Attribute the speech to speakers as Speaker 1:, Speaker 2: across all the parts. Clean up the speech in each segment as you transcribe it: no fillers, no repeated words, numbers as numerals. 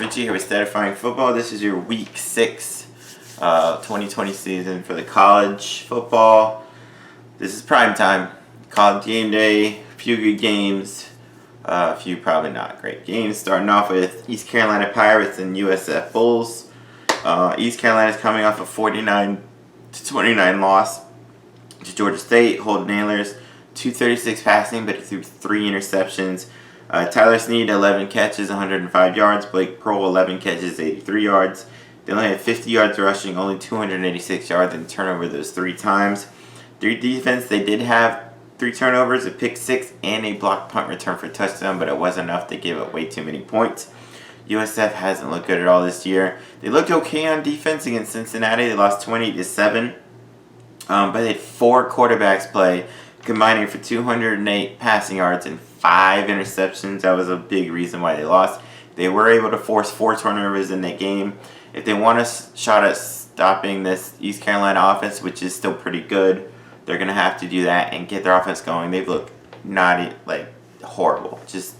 Speaker 1: Richie here with Statifying Football. This is your Week 6 2020 season for the college football. This is Primetime. College game day, a few good games, a few probably not great games. Starting off with East Carolina Pirates and USF Bulls. East Carolina is coming off a 49-29 loss to Georgia State. Holden Nailers, 236 passing, but he threw 3 interceptions. Tyler Snead, 11 catches, 105 yards. Blake Pearl, 11 catches, 83 yards. They only had 50 yards rushing, only 286 yards, and turnover those 3 times. Their defense, they did have 3 turnovers, a pick 6, and a blocked punt return for a touchdown, but it wasn't enough. They gave up way too many points. USF hasn't looked good at all this year. They looked okay on defense against Cincinnati. They lost 20-7, but they had 4 quarterbacks play, combining for 208 passing yards and 5 interceptions. That was a big reason why they lost. They were able to force 4 turnovers in that game. If they want a shot at stopping this East Carolina offense, which is still pretty good, they're going to have to do that and get their offense going. They've looked horrible. Just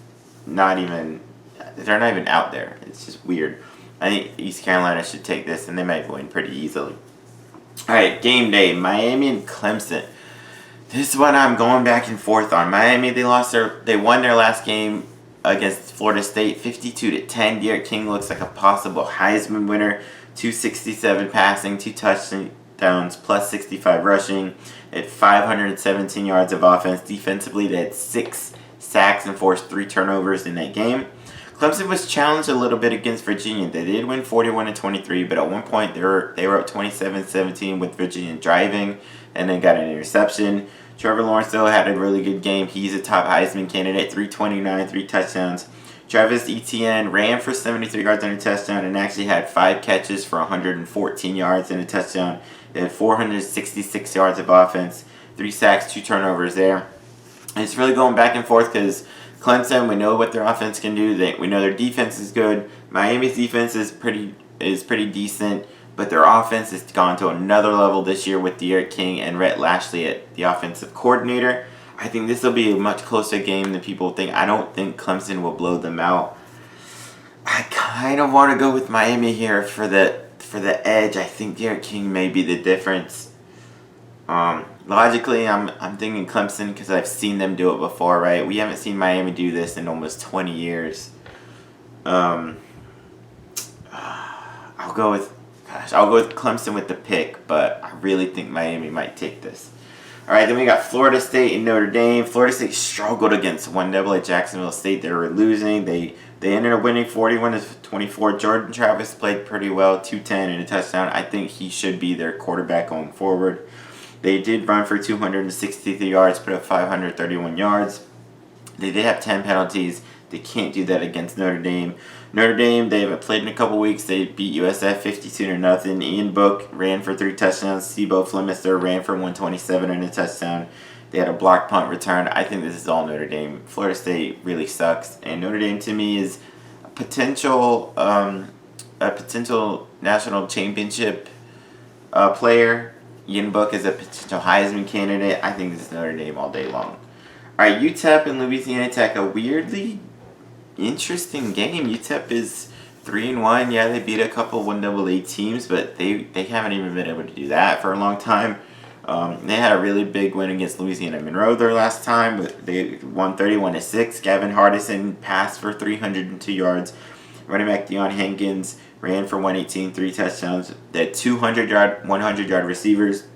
Speaker 1: not even, they're not even out there. It's just weird. I think East Carolina should take this, and they might win pretty easily. All right, game day, Miami and Clemson. This is what I'm going back and forth on. Miami, they won their last game against Florida State, 52-10. Derek King looks like a possible Heisman winner. 267 passing, 2 touchdowns, plus 65 rushing. At 517 yards of offense. Defensively, they had 6 sacks and forced 3 turnovers in that game. Clemson was challenged a little bit against Virginia. They did win 41-23, but at one point they were up 27-17 with Virginia driving, and then got an interception. Trevor Lawrence, though, had a really good game. He's a top Heisman candidate, 329, 3 touchdowns. Travis Etienne ran for 73 yards and a touchdown and actually had 5 catches for 114 yards and a touchdown. They had 466 yards of offense, 3 sacks, 2 turnovers there. And it's really going back and forth because Clemson, we know what their offense can do. We know their defense is good. Miami's defense is pretty decent. But their offense has gone to another level this year with Derek King and Rhett Lashley at the offensive coordinator. I think this will be a much closer game than people think. I don't think Clemson will blow them out. I kind of want to go with Miami here for the edge. I think Derek King may be the difference. Logically, I'm thinking Clemson because I've seen them do it before, right? We haven't seen Miami do this in almost 20 years. I'll go with Clemson with the pick, but I really think Miami might take this. All right, then we got Florida State and Notre Dame. Florida State struggled against 1-double at Jacksonville State. They were losing. They ended up winning 41-24. Jordan Travis played pretty well, 210 and a touchdown. I think he should be their quarterback going forward. They did run for 263 yards, put up 531 yards. They did have 10 penalties. They can't do that against Notre Dame. Notre Dame, they haven't played in a couple weeks. They beat USF 52-0. Ian Book ran for 3 touchdowns. Sebo Flemister ran for 127 and a touchdown. They had a blocked punt return. I think this is all Notre Dame. Florida State really sucks. And Notre Dame, to me, is a potential national championship player. Ian Book is a potential Heisman candidate. I think this is Notre Dame all day long. All right, UTEP and Louisiana Tech, a weirdly interesting game. UTEP is 3-1. Yeah, they beat a couple 1AA teams, but they haven't even been able to do that for a long time. They had a really big win against Louisiana Monroe their last time, but they won 31-6. Gavin Hardison passed for 302 yards. Running back Deion Hankins ran for 118, 3 touchdowns. They had 100-yard receivers.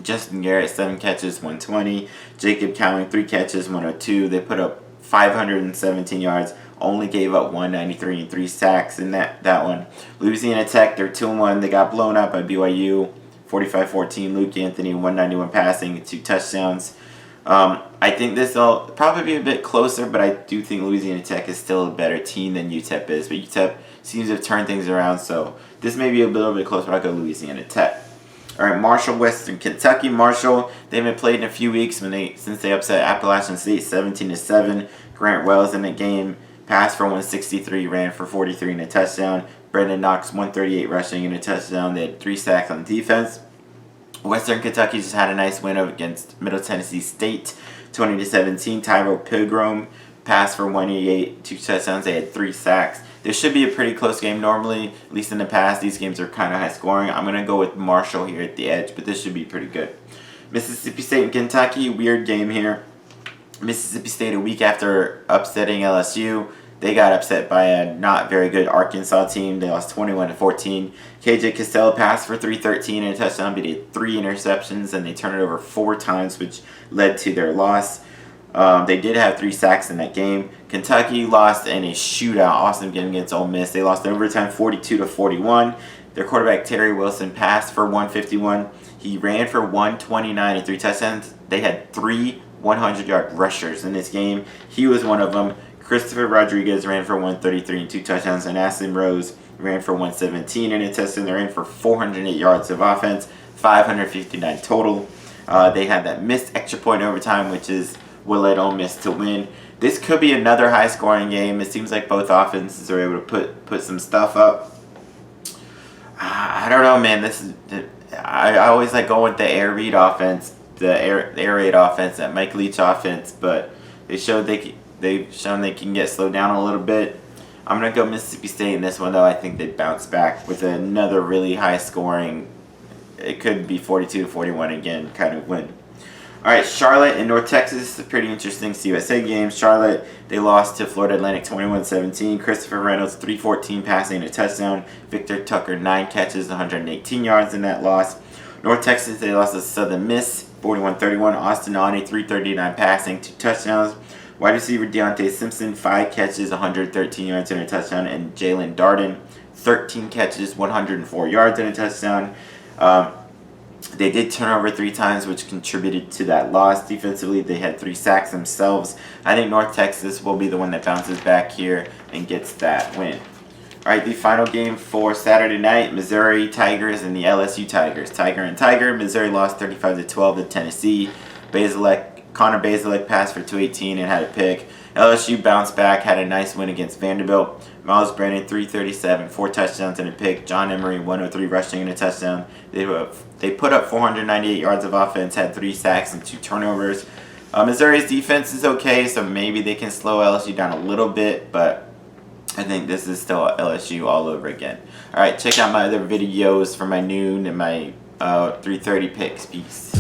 Speaker 1: Justin Garrett, 7 catches, 120. Jacob Cowling, 3 catches, 102. They put up 517 yards, only gave up 193 and 3 sacks in that one. Louisiana Tech, they're 2-1. They got blown out by BYU, 45-14. Luke Anthony, 191 passing, 2 touchdowns. I think this will probably be a bit closer, but I do think Louisiana Tech is still a better team than UTEP is. But UTEP seems to have turned things around, so this may be a little bit closer, but I'll go Louisiana Tech. All right, Marshall, Western Kentucky. Marshall, they haven't played in a few weeks since they upset Appalachian State 17-7. Grant Wells in the game passed for 163, ran for 43 and a touchdown. Brendan Knox, 138 rushing and a touchdown. They had 3 sacks on defense. Western Kentucky just had a nice win against Middle Tennessee State, 20-17. Tyrell Pilgrim passed for 188, 2 touchdowns. They had 3 sacks. This should be a pretty close game normally, at least in the past. These games are kind of high scoring. I'm going to go with Marshall here at the edge, but this should be pretty good. Mississippi State and Kentucky, weird game here. Mississippi State, a week after upsetting LSU, they got upset by a not very good Arkansas team. They lost 21-14. KJ Costello passed for 313 and a touchdown, but he had 3 interceptions, and they turned it over 4 times, which led to their loss. They did have 3 sacks in that game. Kentucky lost in a shootout, awesome game against Ole Miss. They lost in overtime 42-41. Their quarterback Terry Wilson passed for 151. He ran for 129 and 3 touchdowns. They had 3 100-yard rushers in this game. He was one of them. Christopher Rodriguez ran for 133 and 2 touchdowns, and Ashley Rose ran for 117 and a touchdown. They're in for 408 yards of offense, 559 total. They had that missed extra point overtime, which is what led Ole Miss to win. This could be another high-scoring game. It seems like both offenses are able to put some stuff up. I don't know, man. I always like going with the air raid offense, the air raid offense, that Mike Leach offense, but they've shown they can get slowed down a little bit. I'm gonna go Mississippi State in this one, though. I think they bounce back with another really high-scoring. It could be 42-41 again, kind of win. All right, Charlotte and North Texas, a pretty interesting CUSA game. Charlotte, they lost to Florida Atlantic 21-17. Christopher Reynolds, 314 passing and a touchdown. Victor Tucker, 9 catches, 118 yards in that loss. North Texas, they lost to Southern Miss, 41-31. Austin Aune, 339 passing, 2 touchdowns. Wide receiver Deontay Simpson, 5 catches, 113 yards and a touchdown. And Jalen Darden, 13 catches, 104 yards and a touchdown. They did turn over 3 times, which contributed to that loss. Defensively, they had 3 sacks themselves. I think North Texas will be the one that bounces back here and gets that win. All right, the final game for Saturday night, Missouri Tigers and the LSU Tigers. Tiger and Tiger. Missouri lost 35-12 to Tennessee. Connor Bazelak passed for 218 and had a pick. LSU bounced back, had a nice win against Vanderbilt. Miles Brennan, 337, 4 touchdowns and a pick. John Emery, 103 rushing and a touchdown. They put up 498 yards of offense, had 3 sacks and 2 turnovers. Missouri's defense is okay, so maybe they can slow LSU down a little bit, but I think this is still LSU all over again. All right, check out my other videos for my noon and my 3:30 picks. Peace.